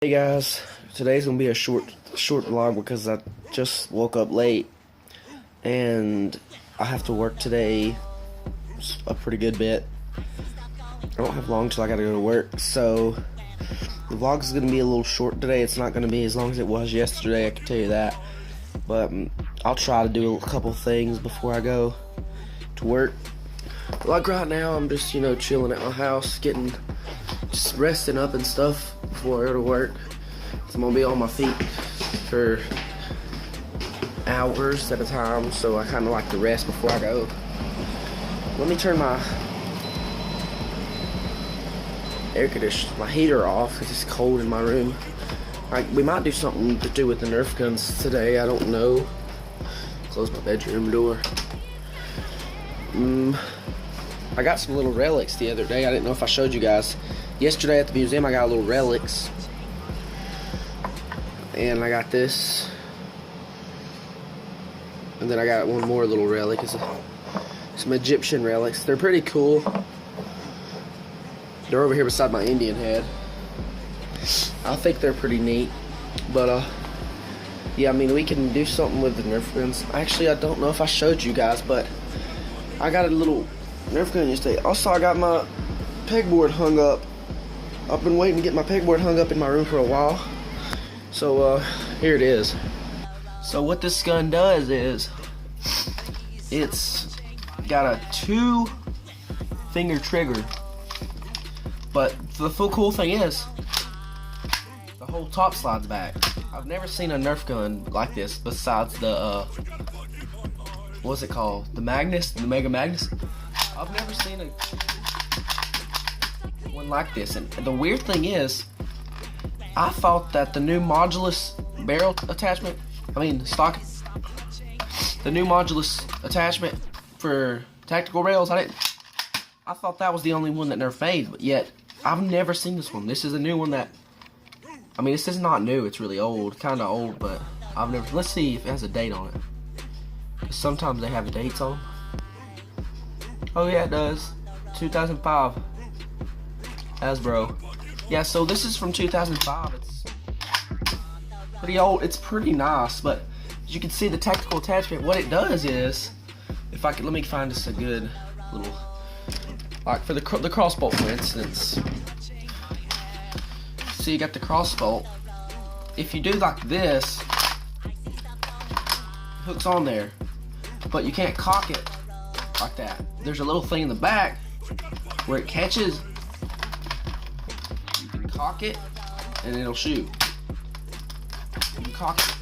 Hey guys, today's gonna be a short vlog because I just woke up late and I have to work today a pretty good bit. I don't have long till I gotta go to work, so the vlog is gonna be a little short today. It's not gonna be as long as it was yesterday, I can tell you that. But I'll try to do a couple things before I go to work. Like right now, I'm just chilling at my house, just resting up and stuff before I go to work. So I'm gonna be on my feet for hours at a time, so I kind of like to rest before I go. Let me turn my air conditioner, my heater off because it's cold in my room. We might do something to do with the Nerf guns today, I don't know. Close my bedroom door. I got some little relics the other day. I didn't know if I showed you guys. Yesterday at the museum I got little relics. And I got this. And then I got one more little relic. It's some Egyptian relics. They're pretty cool. They're over here beside my Indian head. I think they're pretty neat. But yeah, I mean, we can do something with the Nerf guns. Actually, I don't know if I showed you guys, but I got a little Nerf gun yesterday. Also, I got my pegboard hung up. I've been waiting to get my pegboard hung up in my room for a while. So, here it is. So what this gun does is, it's got a 2-finger trigger. But the full cool thing is, the whole top slides back. I've never seen a Nerf gun like this besides the, what's it called? The Magnus? The Mega Magnus? I've never seen one like this. And the weird thing is, I thought that the new modulus barrel attachment, the new modulus attachment for tactical rails, I thought that was the only one that Nerf made, but yet I've never seen this one. This is a new one that, this is not new, it's really old, kind of old, but I've never, let's see if it has a date on it. Because sometimes they have dates on them. Oh yeah, it does. 2005. Hasbro. Yeah, so this is from 2005. It's pretty old. It's pretty nice, but as you can see, the tactical attachment, what it does is, let me find us a good little, like for the crossbow, for instance. So you got the crossbow. If you do like this, it hooks on there, but you can't cock it like that. There's a little thing in the back where it catches. You can cock it and it'll shoot. You can cock it.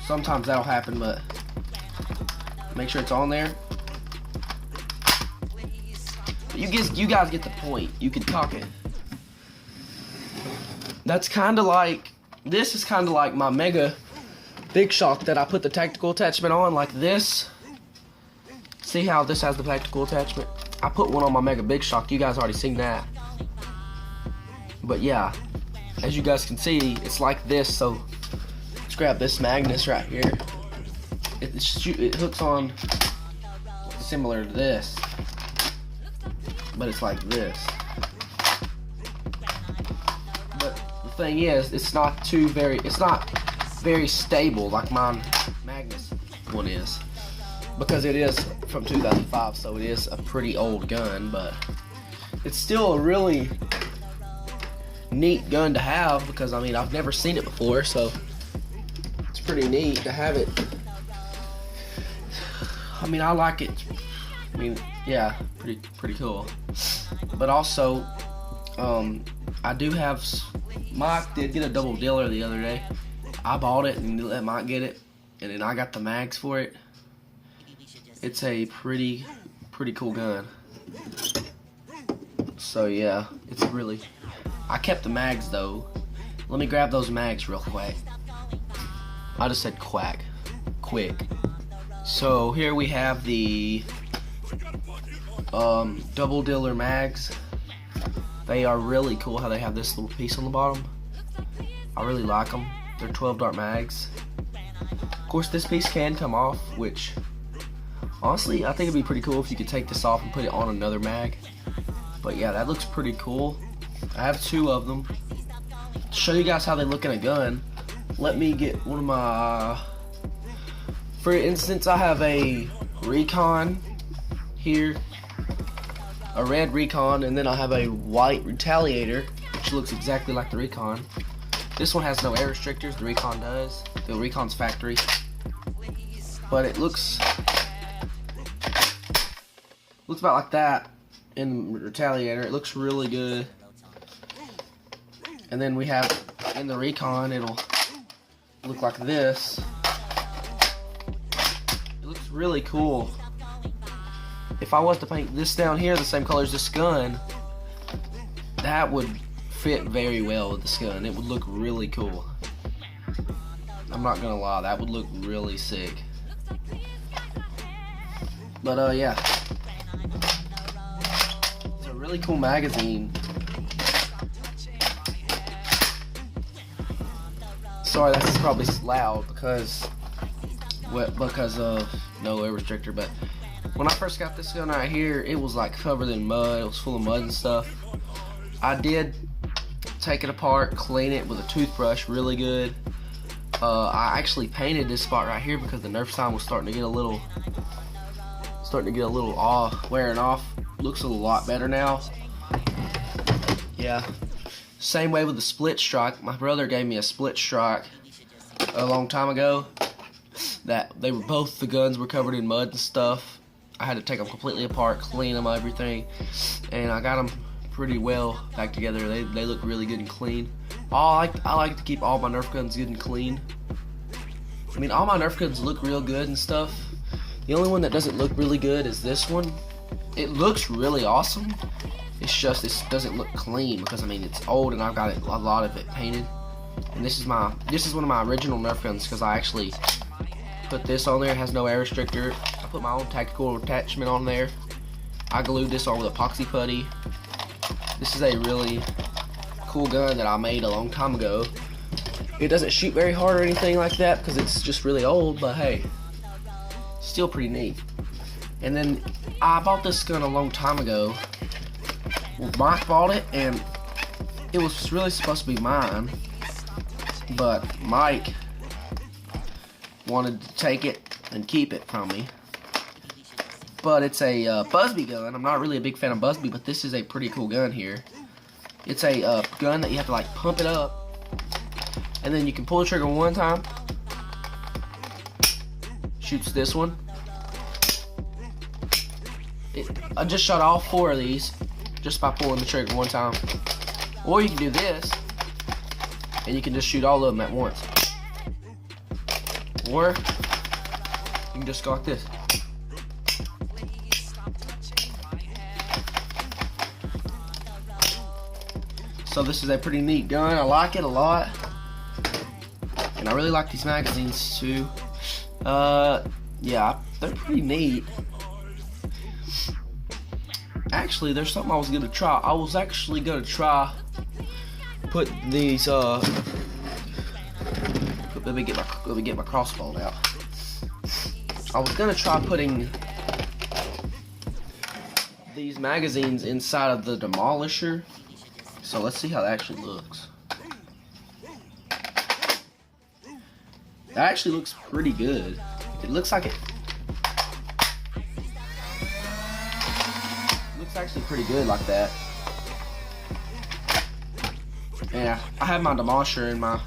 Sometimes that'll happen, but make sure it's on there. But you guys get the point. You can cock it. That's kind of like, this is kind of like my Mega Big Shock that I put the tactical attachment on, like this. See how this has the tactical attachment? I put one on my Mega Big Shock. You guys already seen that. But yeah, as you guys can see, it's like this. So let's grab this Magnus right here. It hooks on similar to this, but it's like this. But the thing is, it's not very stable like my Magnus one is, because it is from 2005, so it is a pretty old gun, but it's still a really neat gun to have, because I've never seen it before, so it's pretty neat to have it. I like it. Yeah, pretty cool. But also, I do have, Mike did get a double dealer the other day. I bought it and let Mike get it, and then I got the mags for it. It's a pretty cool gun. So yeah, I kept the mags though. Let me grab those mags real quick. I just said quick. So here we have the double dealer mags. They are really cool how they have this little piece on the bottom. I really like them. They're 12 dart mags. Of course, this piece can come off, which honestly I think it'd be pretty cool if you could take this off and put it on another mag. But yeah, that looks pretty cool. I have two of them. show you guys how they look in a gun, let me get one of my, for instance, I have a Recon here, a red Recon, and then I have a white Retaliator, which looks exactly like the Recon. This one has no air restrictors, the Recon does. The Recon's factory. But it looks about like that in the Retaliator. It looks really good. And then we have in the Recon, it'll look like this. It looks really cool. If I was to paint this down here the same color as this gun, that would fit very well with this gun. It would look really cool. I'm not gonna lie, that would look really sick. But yeah, it's a really cool magazine. Sorry, that's probably loud because of no air restrictor. But when I first got this gun right here, it was like covered in mud. It was full of mud and stuff. I did take it apart, clean it with a toothbrush really good. I actually painted this spot right here because the Nerf sign was starting to get a little off, wearing off. Looks a lot better now. Yeah. Same way with the split strike. My brother gave me a split strike a long time ago. That they were both, the guns were covered in mud and stuff. I had to take them completely apart, clean them, everything, and I got them pretty well back together. They look really good and clean. I like to keep all my Nerf guns good and clean. I mean, all my Nerf guns look real good and stuff. The only one that doesn't look really good is this one. It looks really awesome. It's just this doesn't look clean because I mean it's old and I've got a lot of it painted. And this is one of my original Nerf guns because I actually put this on there. It has no air restrictor. I put my own tactical attachment on there. I glued this on with epoxy putty. This is a really cool gun that I made a long time ago. It doesn't shoot very hard or anything like that because it's just really old, but hey, still pretty neat. And then I bought this gun a long time ago. Well, Mike bought it and it was really supposed to be mine, but Mike wanted to take it and keep it from me. But it's a Busby gun. I'm not really a big fan of Busby, but this is a pretty cool gun here. It's a gun that you have to like pump it up, and then you can pull the trigger one time. Shoots this one. I just shot all 4 of these just by pulling the trigger one time. Or you can do this, and you can just shoot all of them at once. Or you can just go like this. So this is a pretty neat gun. I like it a lot. And I really like these magazines too. Yeah, they're pretty neat. Actually, there's something I was gonna try. I was actually gonna try put these let me get my crossbow out. I was gonna try putting these magazines inside of the demolisher. So let's see how that actually looks. That actually looks pretty good. It looks like it looks actually pretty good like that. Yeah, I have my demolisher and my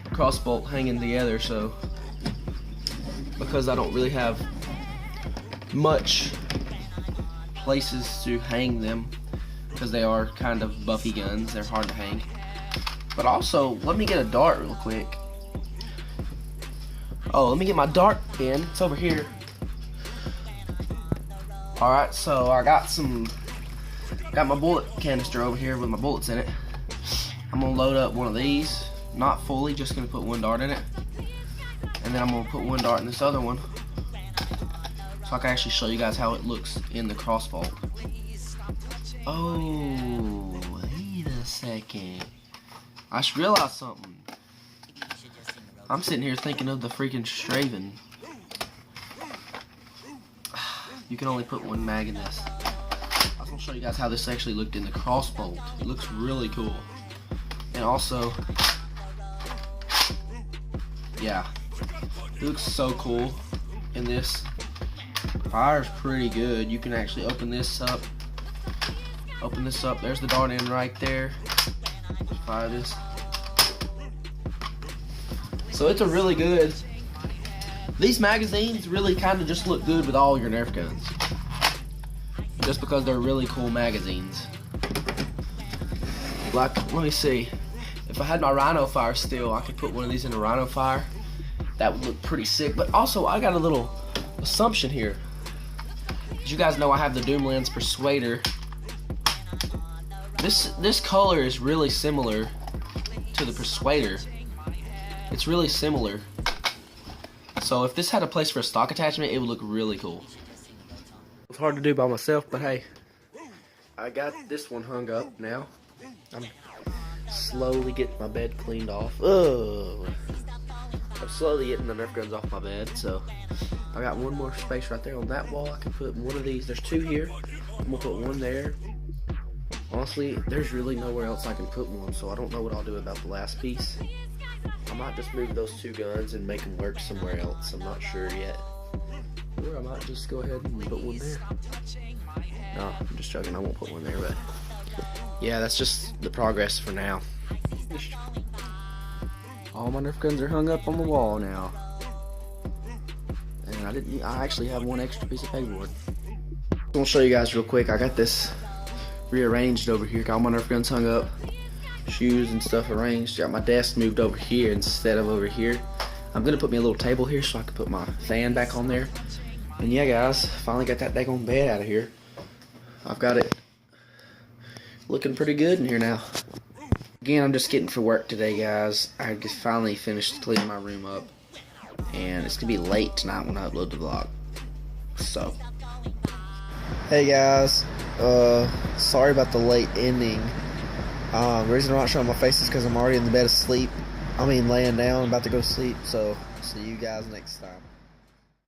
crossbolt hanging together, so because I don't really have much places to hang them, because they are kind of buffy guns, they're hard to hang. But also, let me get a dart real quick. Oh, let me get my dart pin. It's over here. Alright, so I got my bullet canister over here with my bullets in it. I'm gonna load up one of these, not fully, just gonna put one dart in it. And then I'm gonna put one dart in this other one, so I can actually show you guys how it looks in the crossbolt. Oh, wait a second. I just realized something. I'm sitting here thinking of the freaking Straven. You can only put one mag in this. I was gonna show you guys how this actually looked in the crossbolt. It looks really cool. And also, yeah, it looks so cool in this. Fire's pretty good. You can actually open this up. Open this up. There's the dart end right there. Fire this. So it's a really good. These magazines really kind of just look good with all your Nerf guns, just because they're really cool magazines. Like, let me see. If I had my Rhino Fire still, I could put one of these in a Rhino Fire. That would look pretty sick. But also, I got a little assumption here. As you guys know, I have the Doomlands Persuader. This color is really similar to the Persuader. It's really similar. So if this had a place for a stock attachment, it would look really cool. It's hard to do by myself, but hey, I got this one hung up now. I'm slowly getting my bed cleaned off. Oh, I'm slowly getting the Nerf guns off my bed. So I got one more space right there on that wall. I can put one of these. There's two here. I'm gonna put one there. Honestly, there's really nowhere else I can put one, so I don't know what I'll do about the last piece. I might just move those two guns and make them work somewhere else. I'm not sure yet. Or I might just go ahead and put one there. No, I'm just joking. I won't put one there, but yeah, that's just the progress for now. All my Nerf guns are hung up on the wall now. And I actually have one extra piece of pegboard. I'm gonna show you guys real quick. I got this rearranged over here. Got all my Nerf guns hung up, shoes and stuff arranged. Got my desk moved over here instead of over here. I'm gonna put me a little table here so I can put my fan back on there. And yeah, guys, finally got that daggone bed out of here. I've got it looking pretty good in here now. Again, I'm just getting for work today, guys. I just finally finished cleaning my room up, and it's gonna be late tonight when I upload the vlog. So, hey guys, sorry about the late ending. The reason I'm not showing my face is because I'm already in the bed asleep. I mean, laying down, about to go to sleep. So, see you guys next time.